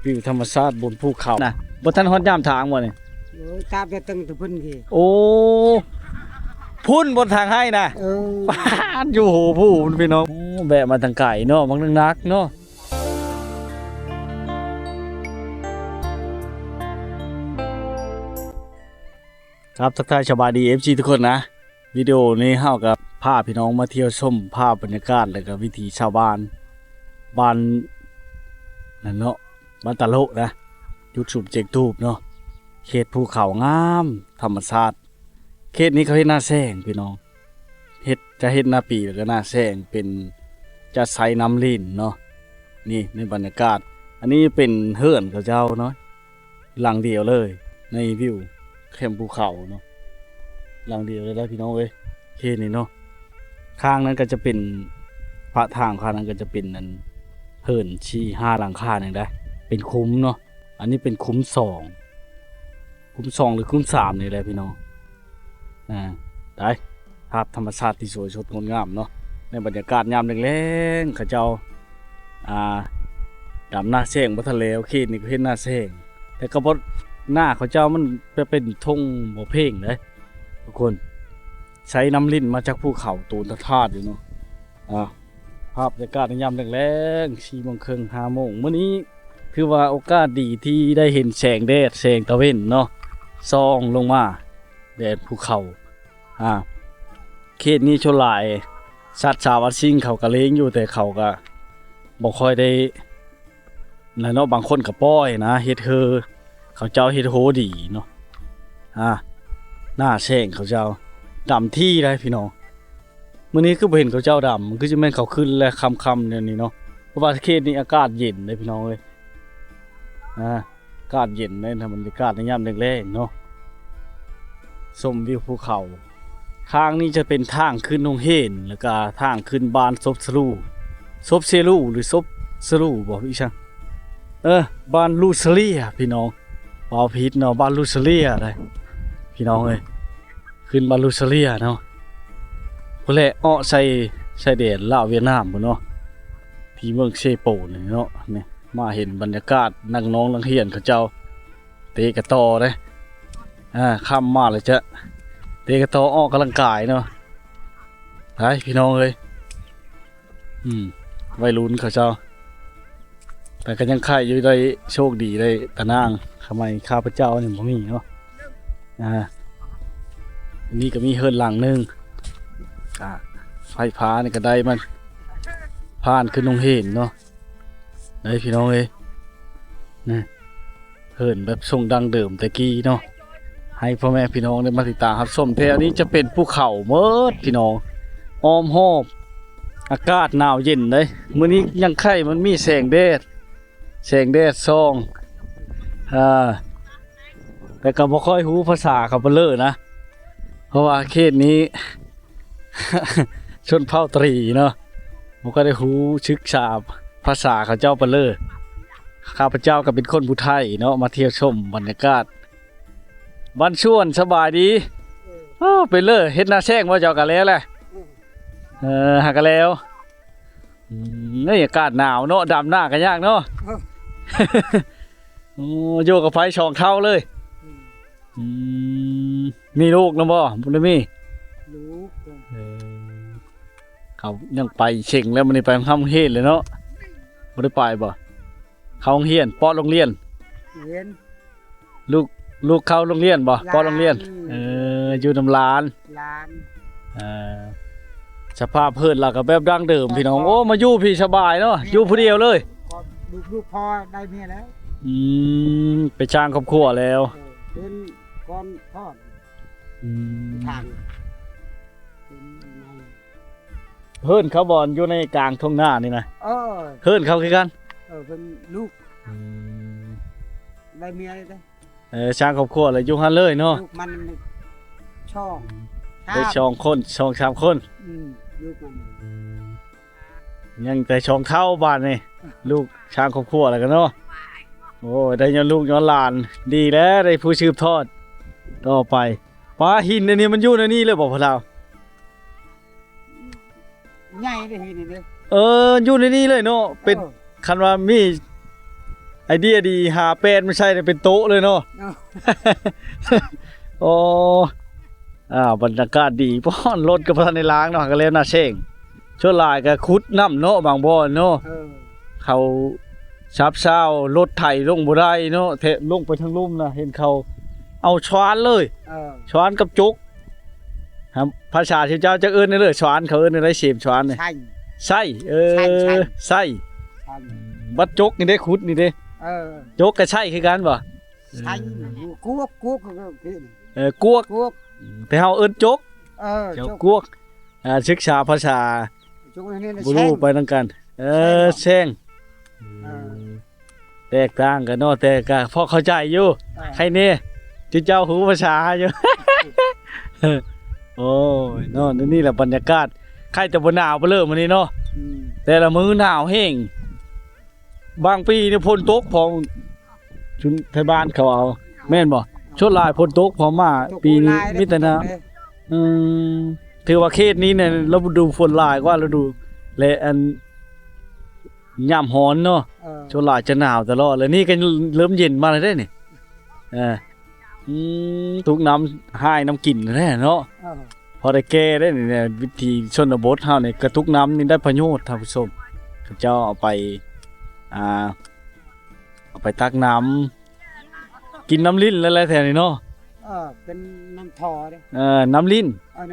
วิวธรรมชาติบนภูเขานะบ่ทันฮอดยามทางบ่นี่ตามแต่ตึงตะพุ่นพี่โอ้พุ่นบนทางให้นะบ้านอยู่โหผู้พี่น้องแบะมาทางไก่เนาะบางนักเนาะครับทักทายชาวบ้านดี FC ทุกคนนะวิดีโอนี้เฮากับพาพี่น้องมาเที่ยวชมภาพบรรยากาศแล้วก็วิถีชาวบ้านนั่นเนาะบ้านตะโลนะจุดสูบเจกทูบเนาะเขตภูเขางามธรรมชาติเขตนี้เขาเฮ็ดหน้าแซงพี่น้องเฮ็ดหน้าปีแล้วก็หน้าแซงเป็นจะใช้น้ำลิ่นเนาะนี่ในบรรยากาศอันนี้เป็นเฮือนเขาเจ้าเนาะหลังเดียวเลยในวิวเข้มภูเขาเนาะหลังเดียวเลยได้พี่น้องเอ้ยเขตนี้เนาะข้างนั้นก็จะเป็นพระทางข้างนั้นก็จะเป็นนั้นเฮือนชี้5หลังคานึงได้เป็นคุ้มเนาะอันนี้เป็นคุ้ม2หรือคุ้ม3นี่แหละพี่น้องได้ภาพธรรมชาติที่สวยสดงดงามเนาะในบรรยากาศยามแรงๆเขาเจ้าดำหน้าแซงบ่ทะเลโอเคนี่ก็เห็นหน้าแซงแต่ก็บ่หน้าเขาเจ้ามันเป็นทงบ่เพ่งเด้ทุกคนใช้น้ำลิ้นมาจากภูเขาตูนธาตุอยู่เนาะภาพบรรยากาศยามแรงๆ4:30 5:00 นมื้อนี้คือว่าโอกาสดีที่ได้เห็นแสงแดดแสงตะเวนเนาะส่องลงมาแดดภูเขาเขตนี้ชนหลายสัตว์ชาวซิ่งเขาก็เลี้ยงอยู่แต่เขาก็บ่ค่อยได้แล้วเนาะบางคนก็ปล่อยนะเฮ็ดเขาเจ้าเฮ็ดโหดีเนาะหน้าแซงเขาเจ้าดำที่ได้พี่น้องมื้อนี้คือบ่เห็นเขาเจ้าดำมันคือสิแม่นเขาขึ้นและค่ำๆเนี่ยนี่เนาะเพราะว่าเขตนี้อากาศเย็นเด้พี่น้องเอ้ยอากาศเย็นในบรรยากาศในยามแรงๆเนาะชมวิวภูเขาทางนี้จะเป็นทางขึ้นโรงเรียนแล้วก็ทางขึ้นบ้านซบเซลูหรือซบสลูบอกพี่ช่างบ้านลูเซเลียพี่น้องบ่าวผิดเนาะบ้านลูเซเลียได้พี่น้องเอ้ยขึ้นบ้านลูเซเลียเนาะพุ่นแหละใส่แดดลาวเวียดนามพุ่นเนาะที่เมืองเซโปนี่เนาะนี่มาเห็นบรรยากาศนักน้องนักเรียนเขาเจ้าเตะกระตอเด้ค่ำมาเลยจะเตะกระตอออกกำลังกายเนาะไปพี่น้องเอ้ยวัยรุ่นเขาเจ้าแต่ก็ยังไข่อยู่ได้โชคดีได้ตะนางทำไมข้าพเจ้าเนี่ยบ่มีเนาะอันนี้ก็มีเฮือนหลังนึงไฟฟ้านี่ก็ได้มันผ่านขึ้นลงเห็นเนาะได้พี่น้องเอ้ยนะเฮือนแบบทรงดังเดิมแต่กี้เนาะให้พ่อแม่พี่น้องได้มาติดตามรับชมแถวนี้จะเป็นภูเขาเมิดพี่น้องอ้อมหอบอากาศหนาวเย็นเลยมื้อนี้ยังไข่มันมีแสงแดดส่องแต่ก็บ่ค่อยรู้ภาษาเขาเปเลอนะเพราะว่าเขตนี้ ชนเผ่าตรีเนาะบ่ก็ได้รู้ชึกษาภาษาเขาเจ้าเปเลอข้าพเจ้าก็เป็นคนผู้ไทยเนาะมาเที่ยวชมบรรยากาศบ้านชวนสบายดีไปเลยเฮ็ดหน้าแซงว่าเจ้ากันแล้วแหละหากันแล้วนี่อากาศหนาวเนาะดำหน้ากันยากเนาะโอ้โยกกับไฟช่องเท่าเลยมีลูกนะบ่ได้มีลูกเขายังไปเชิงแล้วมันไปทำเฮ็ดเลยเนาะบ่ได้ไปบ่เขาโรงเรียนปอโรงเรียนลูกเข้าโรงเรียนบ่ปอโรงเรียนอยู่นำลานสภาพเพิ่นล่ะก็แบบดั้งเดิมพี่น้องโอ้มาอยู่พี่สบายเนาะอยู่ผู้เดียวเลยลูกพอได้เมียแล้วไปจ้างครอบครัวแล้วเป็นก้อนทอดทางเพิ่นเขาบ่อนอยู่ในกลางทุ่งนานี่นะเพิ่นเขาคือกันเป็นลูกได้เมียเลยจ้างครอบครัวแล้วอยู่หั่นเลยเนาะลูกมันช่องได้2 คน2 3 คนลูกมันยังแต่2 เท่าบ้านนี่ลูกช้างครอบครัวแล้วกันเนาะโอ้ได้ย้อนลูกย้อนหลานดีแล้วได้ผู้สืบทอดต่อไปปลาหินอันนี้มันอยู่ในนี้เลยบอกพวกเราใหญ่ได้หินนี่เด้อยู่ในนี้เลยเนาะเป็นคันว่ามี ไอเดียดีหาเป็นไม่ใช่เนี่ยเป็นโต๊ะเลยเนาะ เนาะ โอ้บรรยากาศดีป้อนรถกับทันในล้างเนาะก็เลยน่าเช่งชั่วลายก็คุดน้ำเนาะบางบ่อนเนาะ เออ เขาชับเช้ารถไถลงบ่ได้เนาะเทลงไปทางลุ่มนะเห็นเขาเอาช้อนเลย เออ ช้อนกับจุกครับภาษาที่เจ้าจะเอิ้นเลยช้อนเขาเอิ้นอะไรเสียมช้อนนี่ ใช่ ไส้ไส้ ไส้ ใช่ บัดจุกนี่ได้คุดนี่เด้ เออ จุกก็ใช่คือกันบ่ ใช่กวกก็กิน กวก กวก แต่เฮาเอิ้นจุก เออ เจ้า จุก กวกศึกษาภาษา จุกนี่ บ่รู้ไปนํกัน แช่ง เออ แตกต่างกันเนาะแต่ก็พอเข้าใจอยู่ใครนี่ที่เจ้าหูภาษาอยู่ โอ้ยเนาะนี่แหละบรรยากาศใครจะบ่หนาวบ่เริ่มมื้อนี้เนาะ อืม แต่ละมื้อหนาวแห้งบางปีนี่ฝนตกพอชุนไทบ้านเขาเอาแม่นบ่ช่วงหลายฝนตกพอมาปีนี้มีแต่น้ำถือว่าเขตนี้เนี่ยฤดูฝนหลายกว่าฤดูและอันยามร้อนเนาะ เออ ช่วงหลายจะหนาวตลอดแล้วนี่ก็เริ่มเย็นมาแล้วเด้นี่เออทุกน้ำให้น้ำกินแท้เนาะ เออ พอได้แก้ได้นี่เนี่ยวิธีชนบทเฮานี่กระทุกน้ำนี่ได้ประโยชน์ท่านผู้ชมเขาเจ้าเอาไปเอาไปตักน้ำกินน้ำลิ้นแล้วแถวนี้เนาะ เออเป็นน้ำทอเด้ น้ำลิ้น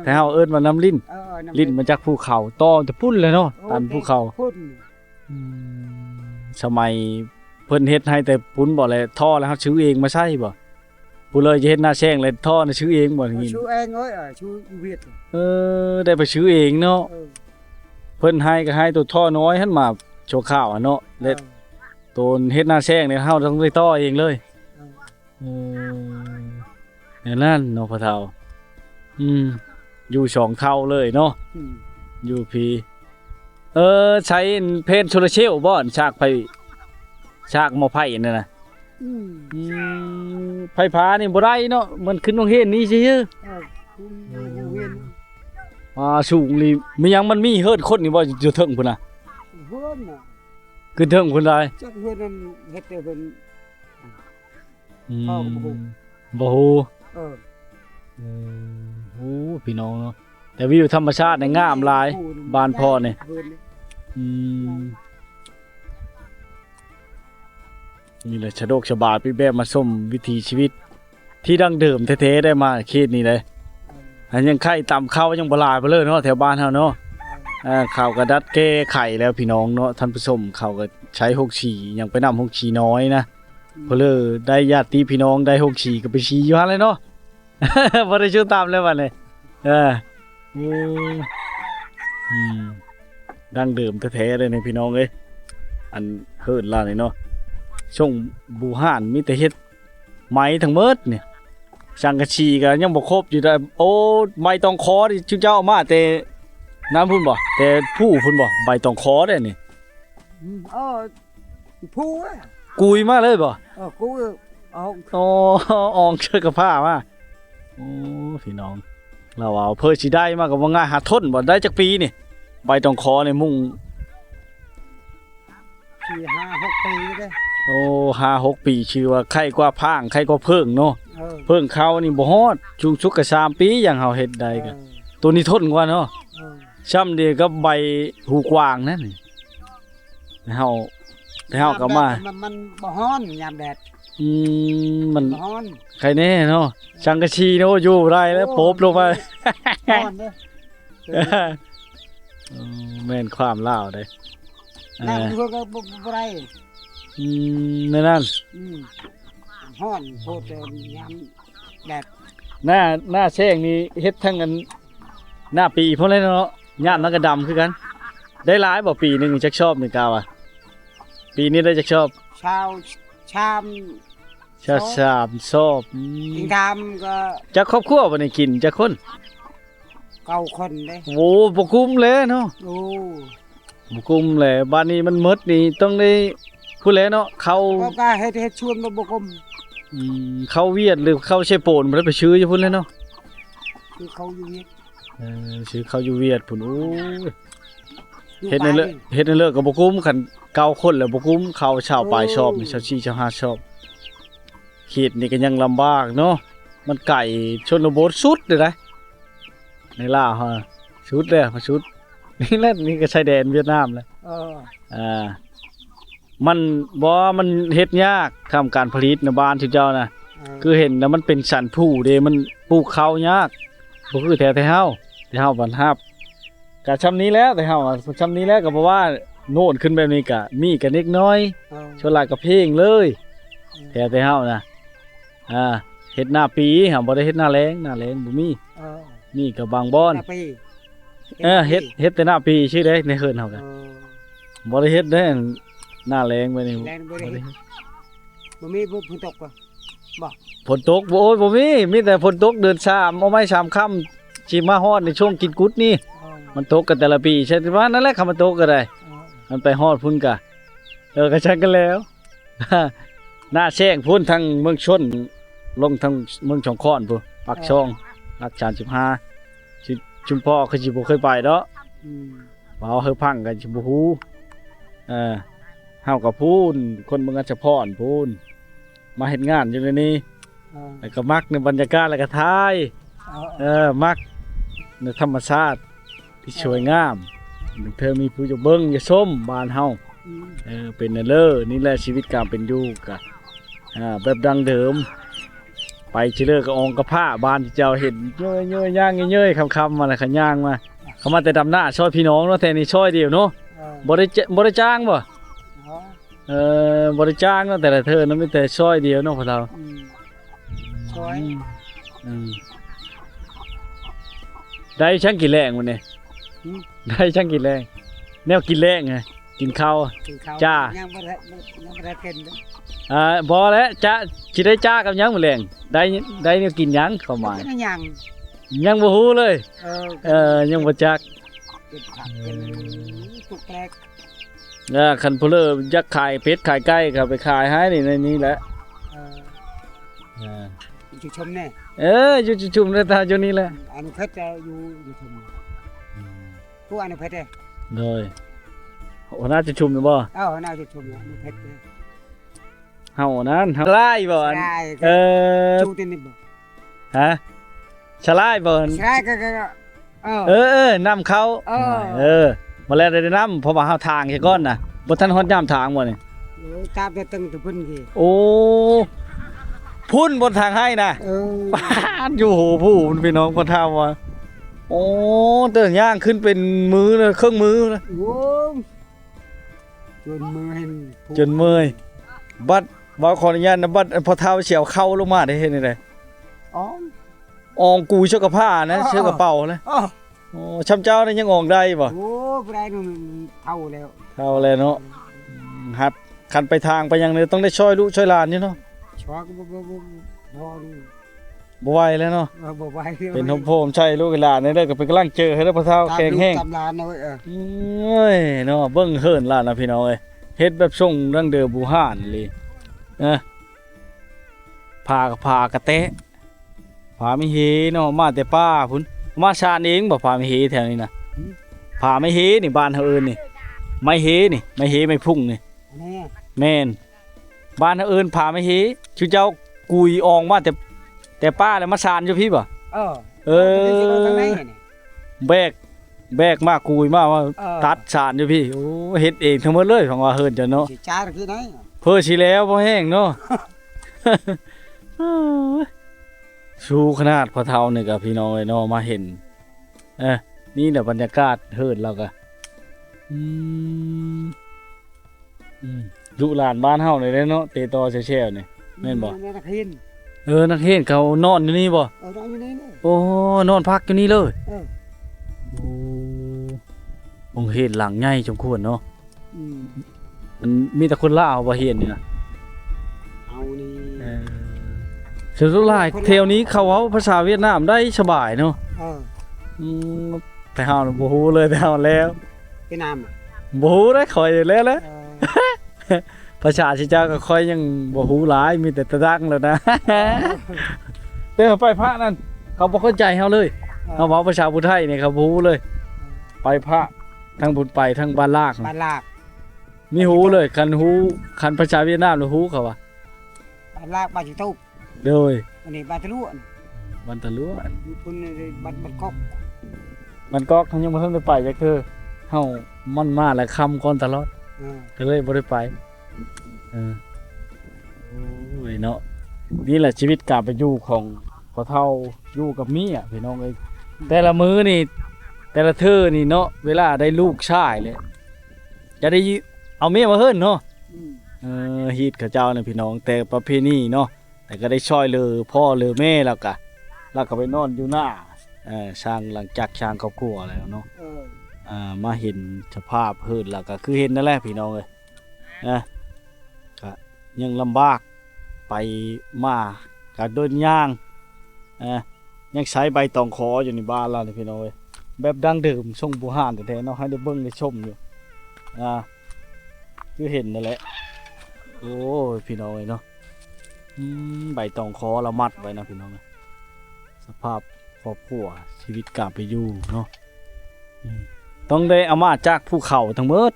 แต่เฮาเอิ้นว่าน้ำลิ้น เออน้ำ ลิ้นมาจากภูเขาต่อจะพุ่นเลยเนาะตามภูเขา พุ่น สมัยเพิ่นเฮ็ดให้แต่ปุ้นบ่เลยท่อแล้วเฮาซื้อเองมาใช้บ่ผู้เลยจะเฮ็ดหน้าแช่งเลยท่อน่ะซื้อเองบ่อย่างงี้ ชูเองเอ้ยชูเวียด ได้ไปซื้อเองเนาะ เออ เพิ่นให้ก็ให้ตัวท่อน้อยหั่นมาโชว์ข้าวอะเนาะและตัวเฮ็ดหน้าแช่งเนี่ยเฮาต้องได้ต่อเองเลยอย่างนั้นเนาะพ่อเฒ่าอยู่สองเท่าเลยเนาะ อืม อยู่พี่ใช้เพนโซลาร์เซลล์บ่อนฉากไฟฉากหม้อไฟนั่นน่ะ อืม ไฟฟ้านี่บ่ได้เนาะมันขึ้นโรงเรียนนี่ซื่อ เออคุณอยู่เวียน สูงนี่มีหยังมันมีเฮิดคนนี่บ่อยู่เทิงพุ่นน่ะ เฮือนน่ะ ขึ้นเทิงพุ่นได้ จักเฮือนนั้นเฮ็ดแต่เพิ่น บ่ฮู้ เออ โอ้พี่น้องเนาะแต่วิวธรรมชาติเนี่ยงามหลายบ้านพ่อเนี่ย เฮือนนี่ นี่แหละชะโดกชะบาพี่แบบมาส้มวิถีชีวิต ที่ดั้งเดิมแท้ๆได้มาเขตนี้เลยอันยังไข่ต่ำข้าวยังบ่หลายไปเลยเนาะแถวบ้านเฮาเนาะข้าวกระดัดแก้ไข่แล้วพี่น้องเนาะท่านผู้ชมเขาก็ใช้หกฉี่ยังไปนำหกฉี่น้อยนะเพอเลยได้ญาติพี่น้องได้หกฉี่ก็ไปฉี่อยู่หั่นเลยเนาะ บ่ได้ชื่อตามเลยบัดนี้โอ้ดั้งเดิมแท้ๆเลยนี่พี่น้องเอ้ยอันเฮิดล่ะนี่เนาะช่วงบูห่านมีแต่เฮ็ดไม้ทั้งหมดเนี่ยสังกะสีก็ยังบ่ครบอยู่ได้โอ้ใบตองคอที่ชื่อเจ้าเอามาแต่น้ำพุ่นบ่แต่ผู้พุ่นบ่ใบตองคอได้นี่ เออผู้อ่ะ กุยมาเลยบ่ กูเอา อ๋ออองเชือกกับผ้ามาโอ้พี่น้องเราเอาเพิ่นสิได้มาก็บ่ง่ายหาทนบ่ได้จักปีนี่ใบตองคอนี่มุ่ง 4-5-6 ปีเด้ โอ้5-6 ปีชื่อว่าไข่กว่าพางไข่กว่าเพิ่งเนาะ เออ เพิ่งเขานี่บ่ฮอดชุกชุกก็3 ปีอย่างเฮาเฮ็ดได้ก็ตัวนี้ทนกว่าเนาะ เออ ช้ำเดียวกับใบหูกวางนั่นนี่เฮาแต่เฮาก็มา มันบ่ฮ้อนยามแดด มัน บ่ฮ้อน ใครแน่เนาะสังกะชีเนาะอยู่บ่ได้แล้วโปบลงไป ฮ้อนเด้ แม่นความลาวเด้ น้ำอยู่ก็บ่ได้ นั่น ฮ้อนโพดยามแดด หน้าแช่งนี่เฮ็ดทั้งอันหน้าปีพุ่นเลยเนาะย่านมันก็ดำคือกัน ได้หลายบ่ปีหนึงจักชอบนี่กาวอ่ะปีนี้ได้จักชอบ ชาวชาม ชาชามชอบ กินทำก็ จักครอบครัวบ่ได้กินจักคน เก่าคนเด้ โอ้บ่คุ้มเลยเนาะ โอ้ บ่คุ้มเลยบ้านนี้มันหมดนี่ต้องได้ผู้แลเนาะเขา ก็เฮ็ดชวนมาบ่กลม เขาเวียดหรือเขาใช้โปนบ่ได้ไปซื้ออยู่พุ่นเลยเนาะ คือเขาอยู่นี่ ซื้อเขาอยู่เวียดพุ่นโอ้ย เฮ็ดในเลิกเฮ็ดในเลิกก็บ่คุ้มคันเก่าคนแล้วบ่คุ้มเขาชาวปลายชอบนี่ชาวชีชาวหาชอบเขตนี่ก็ยังลำบากเนาะมันไก่ชนบทสุดเลยนะในลาวฮะสุดเลยมาสุดนี่แหละนี่ก็ชายแดนเวียดนามแล้ว มันบ่มันเฮ็ดยากทำการผลิตในบ้านที่เจ้านะคือเห็นแล้วมันเป็นสันผู้เด้มันปลูกข้าวยากบ่คือแถวแต่เฮาบันทับก็ชำนี้แล้วแต่เฮาชำนี้แล้วก็บ่ว่าโน่นขึ้นแบบนี้ก็มีกันเล็กน้อยชวนหลายก็เพลงเลยแต่เฮานะเฮ็ดหน้าปีเฮาบ่ได้เฮ็ดหน้าแล้งบ่มีก็บางบ่อนเฮ็ดแต่หน้าปีชื่อได้ในเฮือนเฮาก็บ่ได้เฮ็ดเด้หน้าแล้งไปนี่บ่ได้มีฝนตกบ่ฝนตกโอ้ยบ่มีแต่ฝนตกเดือน3เอาไม้3ค่ำสิมาฮอดในช่วงกินกุดนี่มันตกกันแต่ละปีใช่ว่านั่นแหละคำมันตกก็ได้มันไปฮอดพุ่นกะก็ชักกันแล้ว หน้าแซงพุ่นทางเมืองชนลงทางเมืองช่องค้อนพุ่นปักช่องรัก35ชุมพ่อคือสิบ่เคยไปเนาะบ่เอาเฮอพังกันสิบ่ฮู้เฮาก็พูนคนเมืองอัชพรพูนมาเฮ็ดงานอยู่ในนี้แล้วก็มักในบรรยากาศแล้วก็ถ่ายมักในธรรมชาติที่สวยงามเธอมีผู้จะเบิ่งจะชมบ้านเฮาเป็นนั่นเลยนี่แหละชีวิตการเป็นอยู่กะแบบดังเดิมไปชิเลอก็อองกระผ้าบ้านที่เจ้าเห็นเยอะๆย่างเยอะๆคำๆมาแล้วขย่างมาเขามาแต่ดำหน้าช่วยพี่น้องเนาะแต่นี่ช่วยเดียวเนาะบ่ได้จ้างบ่บ่ได้จ้างเนาะแต่ละเธอนั้นมีแต่ช่วยเดียวเนาะพวกเราช่วยได้ช่างกินแรงวันนี้ได้ช่างกินแรงแนวกินแรงไงกินข้าวจ้ายังบ่ได้กินบ่แล้วจ้าสิได้จ้ากับยังมื้อแรงได้แนวกินยังเข้ามายังบ่ฮู้เลยยังบ่จักกินผักกินสุกแปลกคันผู้เลออยากขายเป็ดขายไก่ก็ไปขายให้นี่ในนี้แหละอยู่ชมแน่อยู่ชุมแล้วตาอยู่นี่แหละอนุเพชรจะอยู่ชมผู้อนุเพชรโดยหัวหน้าจะชุมหรือบ่หัวหน้าจะชมอนุเพชรเฮานั้นเฮาไล่บ่ชูตินนี่บ่ฮะชะลายบ่ชะลายก็นำเขามาแล้วได้นำเพราะว่าเฮาทางแค่ก่อนน่ะบ่ทันฮอดยามทางบ่นี่ตามแต่ตึงตะพุ่นกี่โอ้พุ่นบนทางให้นะบ้านอยู่โหผู้พี่น้องคนทำว่าโอ้เดินย่างขึ้นเป็นมือเลยเครื่องมือเลยจนมือเห็นจนมือบัดว่าขออนุญาตนะบัดพอเท้าเฉียวเข้าลงมาได้เห็นไหมองกูเชือกผ้านะเชือกระเป๋านะโอ้ช้ำเจ้านี่ยังองได้ป่ะโอ้ได้นู่นเท่าแล้วเนาะครับคันไปทางไปยังเนี่ยต้องได้ช่วยลูกช่วยหลานนี่เนาะช่วยก็บ่ไหวแล้วเนาะบ่ไหวเป็นโฮมใช่ลูกหลานนี่เด้อก็เป็นกำลังเจอให้แล้วพอเท้าแข็งแห้งตำลานเนาะเบิ่งเฮิร์นหลานนะพี่น้องเอ้ยเฮ็ดแบบส่งดั้งเดิมบูฮานเลยพากระเตะผาไม่เฮเนาะมาแต่ป้าพุ่นมาชาเองบ่ผาไม่เฮแถวนี้นะผาไม่เฮนี่บ้านเฮาเอิ้นนี่ไม่เฮนี่ไม่เฮไม่พุ่งนี่แม่นบ้านเฮาเอิ้นผาไม่เฮชื่อเจ้ากุยอองมาแต่ป้าแล้วมาชานอยู่พี่บ่แบกมากุยมาว่าตัดชานอยู่พี่โอ้เฮ็ดเองทั้งหมดเลยของว่าเฮิร์นจ้ะเนาะจ้าคือไหนเพิ่นสิแล้วบ่แห้งเนาะชูขนาดพอเท่านี่กับพี่น้องไอ้น้องมาเห็นนี่แหละบรรยากาศเฮิร์นเราก็ดูหลานบ้านเฮาเลยเนาะเตตอแช่ๆนี่แม่นบ่นักเรียนนักเรียนเขานอนอยู่นี่บ่นอนอยู่นี่โอ้นอนพักอยู่นี่เลยโอ้องเห็นหลังใหญ่สมควรเนาะมันมีแต่คนลาวบ่เห็นนี่นะเอานี่สุดท้ายเที่ยวนี้เขาเว้าภาษาเวียดนามได้สบายเนาะแต่เฮาบ่ฮู้เลยแต่เฮาแล้วเวียดนามบ่ฮู้ได้ค่อยแล้วแหละภาษาสิเจ้าก็ค่อยยังบ่ฮู้หลายมีแต่ตะดังแล้วนะแต่ไปพระนั่นเขาบ่เข้าใจเฮาเลยเฮาเว้าภาษาพุทธไทยนี่เขาบ่ฮู้เลยไปพระ ทั้งบุญไปทั้งบ้านลาก บ้านลาก มีหูเลยคันหูคันประชาเวียดนามหรือหูเขาว่า บ้านลากบ้านจิตุบ โดย อันนี้บ้านทะลุอัน วันตะลุ คุณบ้านกอก มันก็เขายังบ่ทันได้ไปจักคือเฮามันมาหลายคำก่อนตลอด เออ ก็เลยบ่ได้ไปเออโอ้ยเนาะนี่แหละชีวิตการไปอยู่ของพ่อเฒ่าอยู่กับเมียพี่น้องเอ้ยแต่ละมื้อนี่ แต่ละเธอนี่เนาะเวลาได้ลูกชายเลยจะได้เอาเมียมาเฮิ่นเนาะ อืม ฮีดเขาเจ้าเนี่ยพี่น้องแต่ประเพณีเนาะแต่ก็ได้ช่วยเลยพ่อเลยแม่แล้วก็ไปนอนอยู่หน้าช่างหลังจากช่างครอบครัวแล้วเนาะ เออ มาเห็นสภาพเฮิ่นแล้วก็คือเห็นนั่นแหละพี่น้องเอ้ยก็ยังลำบากไปมาก็เดินย่างยังใช้ใบตองขออยู่ในบ้านเราเนี่ยพี่น้องเอ้ยแบบดั้งเดิมทรงโบราณแท้ๆเนาะให้ได้เบิ่งได้ชมอยู่คือเห็นนั่นแหละโอ้ยพี่น้องเอ้ยเนาะใบตองขอเรามัดไว้นะพี่น้องเอ้ยสภาพครอบครัวชีวิตการไปอยู่เนาะต้องได้เอามาจากภูเขาทั้งหมด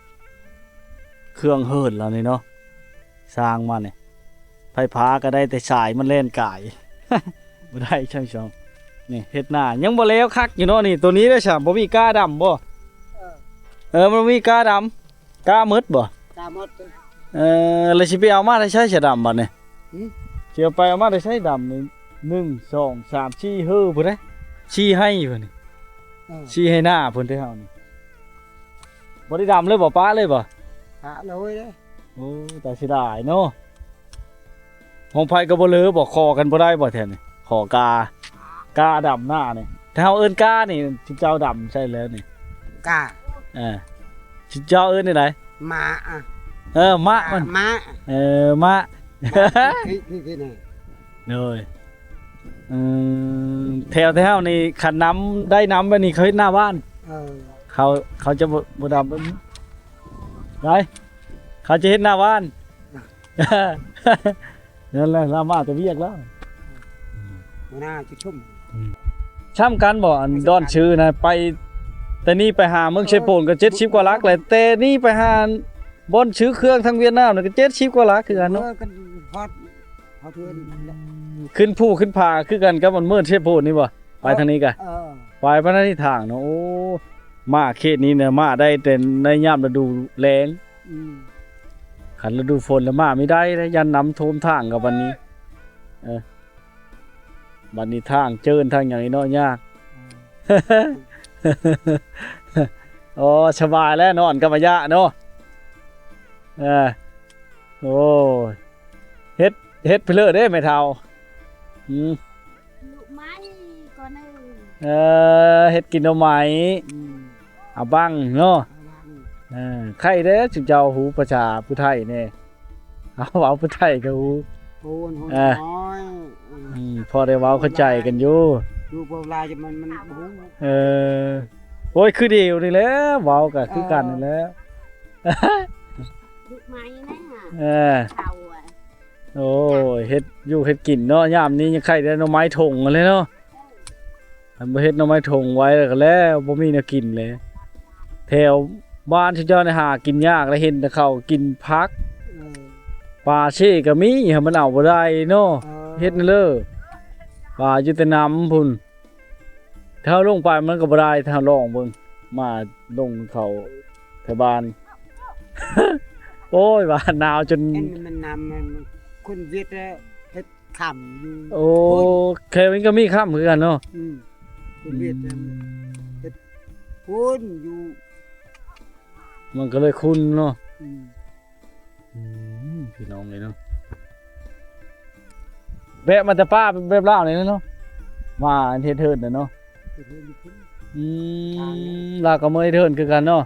เครื่องเฮิรนแล้วนี่เนาะสร้างมาเนี่ยไฟฟ้าก็ได้แต่สายมันเล่นกาย บ่ได้ช่างชองนี่เฮ็ดหน้ายังบ่แล้วคักอยู่เนาะนี่ตัวนี้เด้อฉะบ่มีกาดำบ่ เออ มันมีกาดำกามืดบ่ ตามหมด แล้วสิไปเอามาได้ใช้ฉะดำบัดนี่ หืม สิเอาไปเอามาได้ใช้ดำนี่1 2 3 4เฮ้อพุ่นเด้ชี้ให้พุ่นนี่ เออ ชี้ให้หน้าพุ่นเด้อเฮานี่บ่ได้ดำเลยบ่ป้าเลยบ่ หาเลยเด้ โอ้แต่เสิได้เนาะของไผก็บ่เหลือบ่คอกันบ่ได้บ่แท้นี่ขอกาดำหน้านี่ถ้าเฮาเอิ้นกานี่สิเจ้าดำใช่แล้วนี่ กา สิเจ้าเอิ้นได้ได หมาอ่ะ มะมัน หมา มะ คือนี่ เลยแถวนี่ขันน้ำได้น้ำแบบนี้เขาเฮ็ดหน้าบ้าน เออ เขาจะบ่ดำแบบนี้ได้เขาจะเฮ็ดหน้าบ้าน นั่นแหละลามาจะเวียกแล้ว หัวหน้าจะชุ่ม ช่ำกันบ่อันดอนชื่อนะไปแต่นี่ไปหาเมืองเชยโปนก็70กว่าลักแหละแต่นี่ไปหาบ่อนชื่อเครื่องทางเวียดนามนี่ก็70กว่าลักคือกันเนาะ กันพอเทือน ขึ้นภูขึ้นผาคือกันกับมันเมืองเชยโปนนี่บ่ไปทางนี้กะ เออ ไปพระนาทิทางเนาะโอ้มาเขตนี้เนี่ยมาได้แต่ในยามฤดูแล้ง อืม ขันฤดูฝนแล้วมาไม่ได้นะยันน้ำท่วมทางกับวันนี้วันนี้ทางเจินทางอย่างนี้เนาะยาก โอ้สบายแล้วนอนกับมายะเนาะโอ้เฮ็ดไปเลยเด้แม่เฒ่า ลูกไม้ก่อนหนึ่ง เฮ็ดกินเอาไหม อืม เอาบ้างเนาะใครเด้อจุเจ้าหูประชาผู้ไทยเนี่ยเอาผู้ไทยกับหู โอนโห อ่า น้อย พอได้เว้าเข้าใจกันอยู่ ดูโบราณจะมันโอ้โห โอ้ยคือเดียวนี่แหละเว้าก็คือกันนี่แหละ ลูกไม้นะ เออ เต่าอ่ะ โอ้ยเฮ็ดอยู่เฮ็ดกินเนาะยามนี้ยังใครได้หน่อไม้ถงกันเลยเนาะอันบ่เฮ็ดหน่อไม้ถงไว้แล้วก็แล้วบ่มีแนวกินเลยแถวบ้านที่เจ้านี่หากินยากแล้วเห็นแต่เขากินผัก เออ ปลาเช่ก็มีหามันเอาบ่ได้เนาะ ออ เฮ็ดนั่นเลยปลาอยู่แต่น้ำพุ่นถ้าลงไปมันก็บ่ได้ถ้าลองเบิ่งมาลงเขาแถวบ้าน โอ้ยว่าหนาวจน เห็นมันนำมันคนเวียดแล้วเฮ็ดขำอยู่ โอ้เควินก็มีค่ำคือกันเนาะ อืมคนเวียดแล้วเฮ็ดคนอยู่ มันก็เลยคุ้นเนาะ อืม พี่น้องเลยเนาะแวะมาแต่ป้าเป็นแบบเล่าวนี่เนาะมาอันเทศเทินน่ะเนาะ เฮ็ดเฮ็ดอยู่คน ลากก็เมยเทินคือกันเนาะ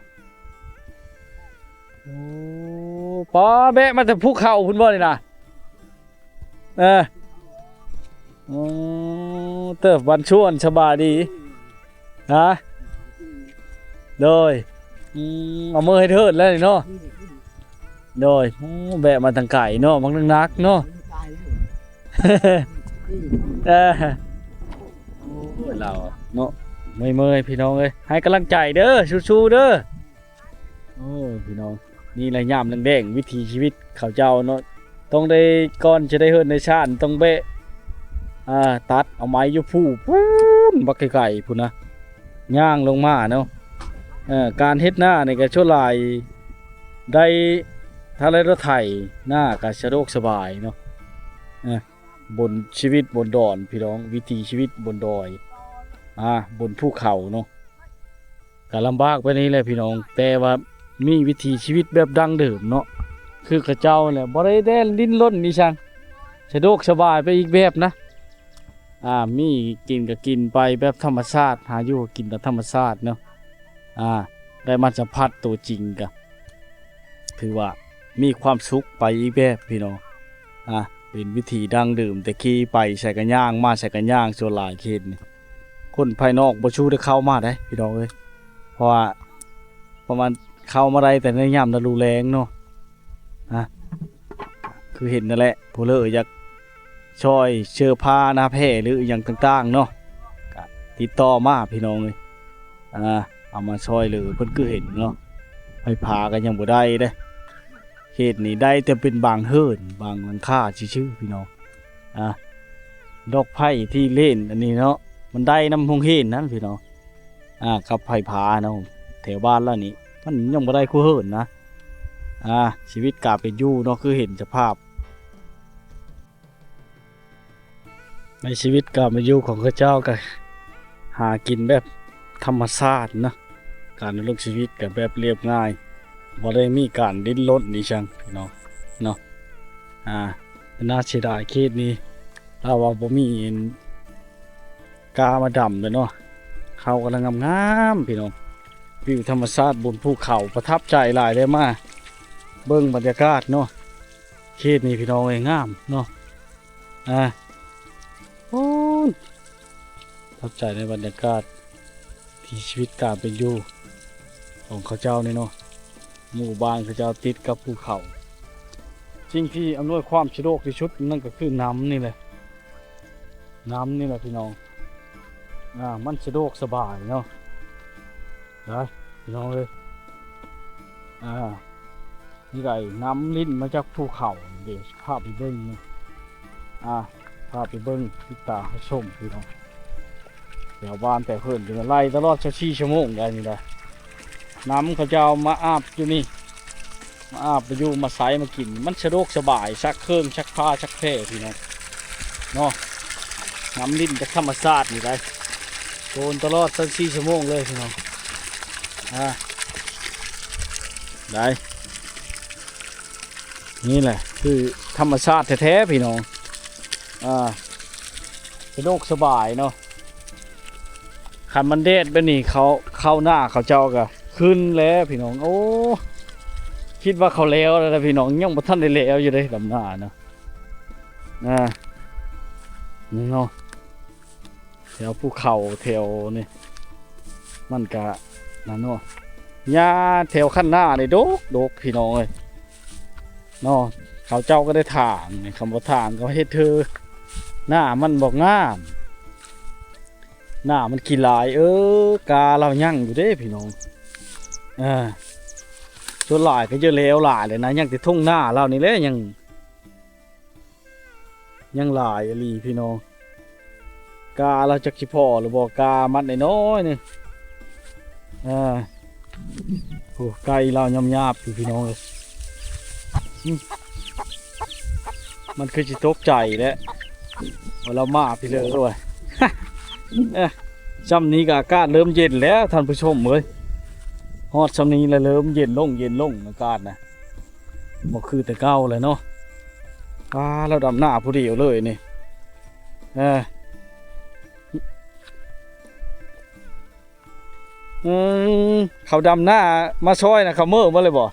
โอ้ป้าแวะมาแต่ภูเขาพุ่นบ่นี่น่ะโอ้เติบวันชวนสบายดีฮะโดยเอามือให้เทินแล้วนี่เนาะโดยแวะมาทางไก่เนาะมักนักๆเนาะ ตายแล้วโอ้ยเราเนาะเมื่อยพี่น้องเอ้ยให้กำลังใจเด้อชูๆเด้อ โอ้พี่น้องนี่แหละยามแดงๆวิถีชีวิตเขาเจ้าเนาะต้องได้ก่อนจะได้เฮิรนในชาติต้องเบะตัดเอาไม้อยู่ผู้ปูนบักไก่พุ่นนะย่างลงมาเนาะการเฮ็ดหน้านี่ก็ชั่วลายได้ถ้าได้รถไถหน้าก็สะดวกสบายเนาะบนชีวิตบนดอนพี่น้องวิถีชีวิตบนดอยบนภูเขาเนาะก็ลำบากไปนี่แหละพี่น้องแต่ว่ามีวิถีชีวิตแบบดั้งเดิมเนาะคือกระเจ้าแหละบ่ได้แด่นดิ้นรนนี่ช่างสะดวกสบายไปอีกแบบนะมีกินก็กินไปแบบธรรมชาติหาอยู่กินแบบธรรมชาติเนาะได้มาสัมผัสตัวจริงก็ถือว่ามีความสุขไปอีกแบบพี่น้องเป็นวิธีดั้งเดิมแต่ขี่ไปใส่กันย่างมาใส่กันย่างส่วนหลายเขตนี่คนภายนอกบ่ชูได้เข้ามาได้พี่น้องเอ้ยเพราะว่าประมาณเข้ามาได้แต่ในยามฤดูแล้งเนาะคือเห็นนั่นแหละผู้เลอยากช่วยเชื้อผ้าหน้าแพร่หรืออย่างต่างๆเนาะติดต่อมาพี่น้องเลยเอามาช่วยเลยเพิ่นคือเห็นเนาะไฟพากันยังบ่ได้เด้เขตนี้ได้แต่เป็นบางเฮิรนบางหลังคาชื่อพี่น้องดอกไผ่ที่เล่นอันนี้เนาะมันได้น้ำหงเห็นนั่นพี่น้องกับไผ่พาเนาะแถวบ้านแล้วนี่มันยังบ่ได้คู่เฮิรนนะชีวิตกาเป็นอยู่เนาะคือเห็นสภาพในชีวิตกาเป็นอยู่ของข้าเจ้าก็หากินแบบธรรมชาตินะการดำรงชีวิตกับแบบเรียบง่ายบ่ได้มีการดิ้นรนนี่ช่างพี่น้องเนาะน่าเสียดายเขตนี้ถ้าว่าบ่มีกามาดำเลยเนาะเขากำลังงามๆพี่น้องวิวธรรมชาติบนภูเขาประทับใจหลายเลยมาเบิ่งบรรยากาศเนาะเขตนี้พี่น้องงามเนาะโอ้ประทับใจในบรรยากาศที่ชีวิตการเป็นอยู่ของเขาเจ้านี่เนาะหมู่บ้านเขาเจ้าติดกับภูเขาสิ่งที่อำนวยความสะดวกที่สุดนั่นก็คือน้ำนี่แหละพี่น้องมันสะดวกสบายเนาะได้พี่น้องเลยนี่ไงน้ำลิ้นมาจากภูเขาเดี๋ยวพาไปเบิ้งพาไปเบิ้งติดตาให้ชมพี่น้องเดี๋ยวบ้านแต่เพื่อนจะไล่ตลอด24 ชั่วโมงได้นี่แหละน้ำเขาจะเอามาอาบอยู่นี่มาอาบไปอยู่มาใส่มากินมันสะดวกสบายชักเครื่องชักผ้าชักแพร่พี่น้องเนาะน้ำลิ้นจากธรรมชาตินี่ได้โดนตลอด24 ชั่วโมงเลยพี่น้องได้นี่แหละคือธรรมชาติแท้ๆพี่น้องสะดวกสบายเนาะขันมันเด็ดไปนี่เขาเข้าหน้าเขาเจ้าก็ขึ้นแล้วพี่น้องโอ้คิดว่าเขาแล้วแล้วพี่น้องยังบ่ทันได้แล้วอยู่เลยดำหน้าเนาะนี่เนาะแถวภูเขาแถวนี่มันก็นั่นเนาะหญ้าแถวขั้นหน้านี่ดกพี่น้องเลยเนาะเขาเจ้าก็ได้ถางคำว่าถางก็เฮ็ดเธอหน้ามันบอกงามหน้ามันขี้ลายกาเรายั่งอยู่เด้พี่น้องส่วนหลายก็เยอะแล้วหลายเลยนะยังติดทุ่งหน้าเรานี่แหละยังหลายอลีพี่น้องกาเราจักสิพอหรือบอกกามัดน้อยๆนี่โอ้ไก่เรายำยาบอยู่พี่น้องเลยมันคือจิตกใจแล้วเรามาพี่เลยด้วยจำนี้ก็อากาศเริ่มเย็นแล้วท่านผู้ชมเอ้ยฮอดจำนี้แล้วเริ่มเย็นลงอากาศนะบ่คือแต่เก่าเลยเนาะเราดำหน้าผู้เดียวเลยนี่เขาดำหน้ามาช่วยนะเขาเมื่อมาเลยบ่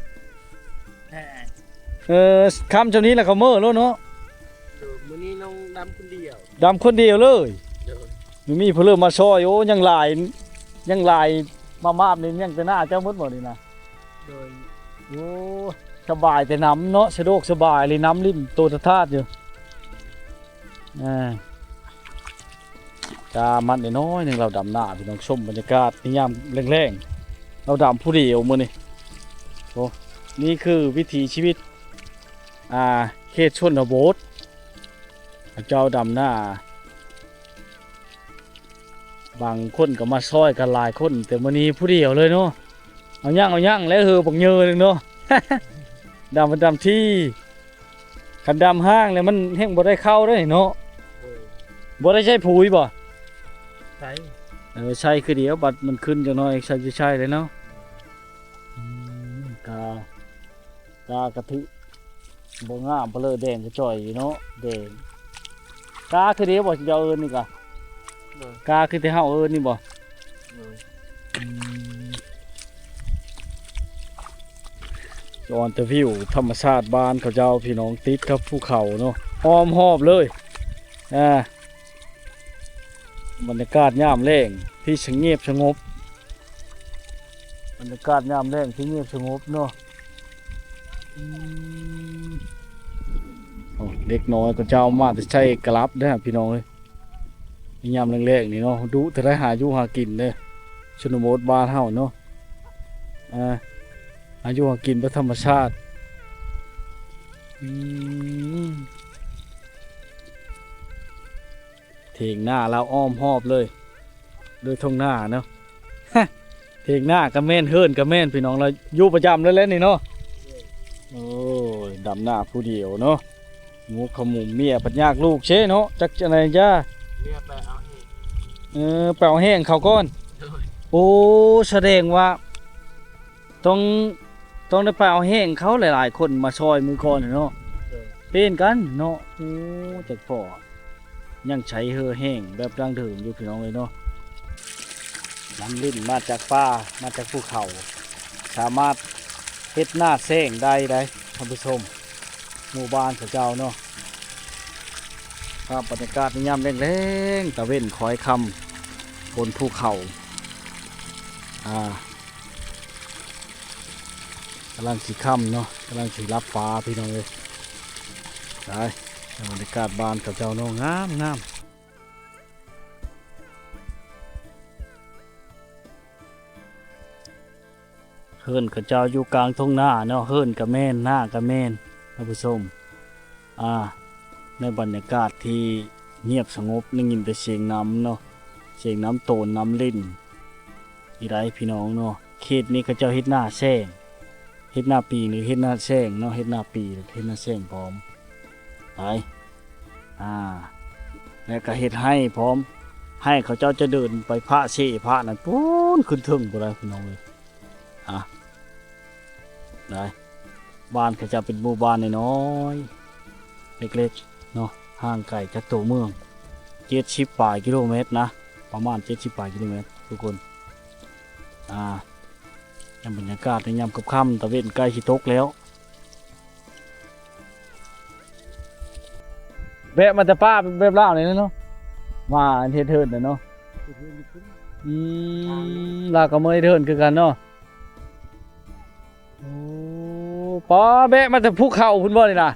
คำจำนี้แหละเขาเมื่อแล้วเนาะมื้อนี้น้องดำคนเดียวเลยมีเพื่อนมาช่วยโอ้ยังลายมาบนี่ยังแต่หน้าเจ้ามืดหมดนี่นะโดยโอ้สบายแต่น้ำเนาะสะดวกสบายเลยน้ำลิ้นโตธาตุอยู่กามันน้อยหนึ่งเราดำหน้าพี่น้องชมบรรยากาศนิยามแรงๆเราดำผู้เดียวมื้อนี่ โอ้นี่คือวิถีชีวิตเขตชนบทเจ้าดำหน้าบางคนก็มาซอยกันหลายคนแต่มื้อนี้ผู้เดียวเลยเนาะเอาย่างแล้วบักเยอนึงเนาะ ดำมันดำที่คันดำห้างเลยมันแห้งบ่ได้เข้าได้เนาะบ่ได้ใช้ปุ๋ยบ่ ใช่ ใช่คือเดียวบัดมันขึ้นจังน้อยใช่เลยเนาะกากระทึบ่งามเปลือแดงกระจ่อยเนาะแดงกาคือเดียวบ่สิเอาเอิ้นนี่กะกาคือที่เฮาเอิ้นนี่บ่จอนแต่วิวธรรมชาติบ้านเขาเจ้าพี่น้องติดกับภูเขาเนาะอ้อมหอบเลยบรรยากาศยามแล้งที่สงบสงบบรรยากาศยามแล้งที่เงียบสงบเนาะเด็กน้อยก็เจ้ามาจะใช้กลับได้อพี่น้องเลยยามแรงๆนี่เนาะดูแต่ได้หาอยู่หากินเด้อชนบทบ้านเฮาเนาะหาอยู่หากินแบบธรรมชาติเถียงหน้าเราอ้อมหอบเลยโดยทงหน้าเนาะ เถียงหน้าก็แม่นเฮิรนก็แม่นพี่น้องเราอยู่ประจำเลยนี่เนาะโอ้ยดำหน้าผู้เดียวเนาะงูขมุมเมียปัญญากลูกเช่เนาะจักจะไหนจ้า เรียกไปเอาเอง เปล่าแห้งเขาก้อนโอ้แสดงว่าต้องได้เปล่าแห้งเขาหลายๆคนมาซอยมือก่อนเนาะเป็นกันเนาะโอ้จักพ่อยังใช้เฮอแห้งแบบดั้งเดิมอยู่พี่น้องเลยเนาะน้ำลิ้นมาจากป่ามาจากภูเขาสามารถเฮ็ดหน้าแซงได้ท่านผู้ชมหมู่บ้านของเจ้าเนาะครับบรรยากาศยามแรงๆตะเว้นคอยคำบนภูเขากำลังสีค่ำเนาะกำลังสีรับฟ้าพี่น้องเลยได้บรรยากาศบ้านของเจ้าเนาะงามเฮิรนกับเจ้าอยู่กลางทุ่งนาเนาะเฮิรนกับแม่นหน้ากับแม่นท่านผู้ชมในบรรยากาศที่เงียบสงบได้ยินแต่เสียงน้ำเนาะเสียงน้ำโตนน้ำลิ่นอีไรพี่น้องเนาะเขตนี้ก็เจ้าเฮ็ดหน้าแซงเฮ็ดหน้าปีหรือเฮ็ดหน้าแซงเนาะเฮ็ดหน้าปีหรือเฮ็ดหน้าแซงพร้อมไปแล้วก็เฮ็ดให้พร้อมให้เขาเจ้าจะเดินไปพระเช่พระนั่นปูนขึ้นถึงบ่ได้พี่น้องเลยได้บ้านเขาจะเป็นหมู่บ้านน้อยๆเล็กๆเนาะห่างไกลจากตัวเมือง70 ปลายกิโลเมตรนะประมาณ70 ปลายกิโลเมตรทุกคนยามบรรยากาศในยามค่ำตะเวนใกล้สิตกแล้วแวะมาแต่ป้าเป็นแบบเล่าเลยเนาะมาเทินเนาะลาก็ไม่เทินคือกันเนาะป้าแบะมาแต่ภูเขาคุณบ่นี่นะ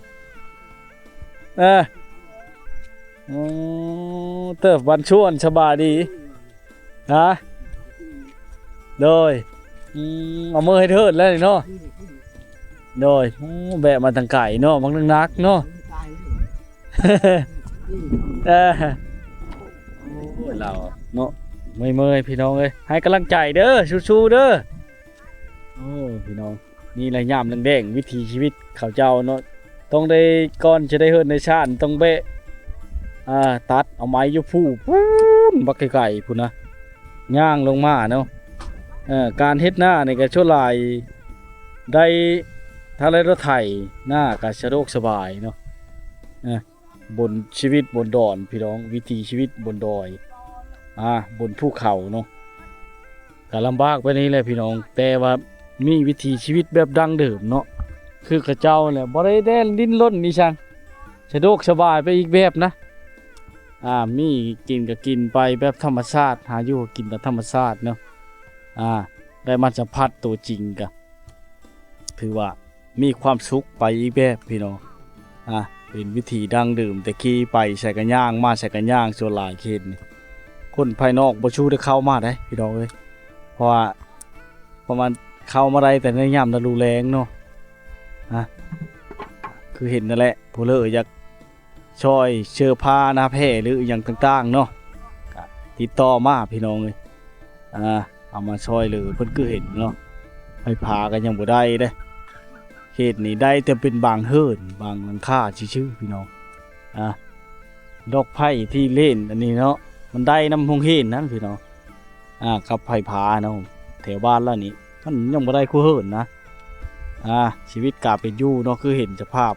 เติบวันชวนสบายดีฮะโดยเอามือให้เทิดแล้วนี่เนาะโดยแบะมาทางไก่เนาะบางนักเนาะเราเนาะเมื่อยพี่น้องเลยให้กำลังใจเด้อสู้ๆเด้อโอ้พี่น้องนี่แหละยามแดงวิถีชีวิตเขาเจ้าเนาะต้องได้ก่อนจะได้เฮิรนในชาติต้องเบะตัดเอาไม้ยุพูปูนบักไก่พูนนะย่างลงมาเนาะการเฮ็ดหน้าในกระชั่วลายได้ถ้าได้รถไถหน้ากระสะดวกสบายเนาะบนชีวิตบนดอนพี่น้องวิถีชีวิตบนดอยบนภูเขาเนาะก็ลำบากไปนี่แหละพี่น้องแต่ว่ามีวิถีชีวิตแบบดั้งเดิมเนาะคือกระเจ้าแหละบ่ได้แดนดิ้นรนนี่ช่างสะดวกสบายไปอีกแบบนะมีกินก็กินไปแบบธรรมชาติหาอยู่กินแบบธรรมชาติเนาะได้มาสัมผัสตัวจริงก็ถือว่ามีความสุขไปอีกแบบพี่น้องเป็นวิธีดั้งเดิมแต่ขี่ไปใส่กันย่างมาใส่กันย่างส่วนหลายเขตนี่คนภายนอกบ่ชูได้เข้ามาได้พี่น้องเอ้ยเพราะว่าประมาณ เข้ามาได้แต่ในยามฤดูแล้งเนาะคือเห็นนั่นแหละผู้เลออยากช่วยเชื้อผ้าหน้าแพร่หรืออย่างต่างๆเนาะก็ติดต่อมาพี่น้องเลยเอามาช่วยเลยเพิ่นคือเห็นเนาะไฟฟ้าก็ยังบ่ได้เด้เขตนี้ได้แต่เป็นบางเฮิรนบางหลังคาชื่อๆพี่น้องดอกไผ่ที่เล่นอันนี้เนาะมันได้น้ำพงเห็นนั่นพี่น้องกับไฟฟ้าเนาะแถวบ้านแล้วนี่มันยังบ่ได้คู่เฮิรนนะชีวิตกาเป็นอยู่เนาะคือเห็นสภาพ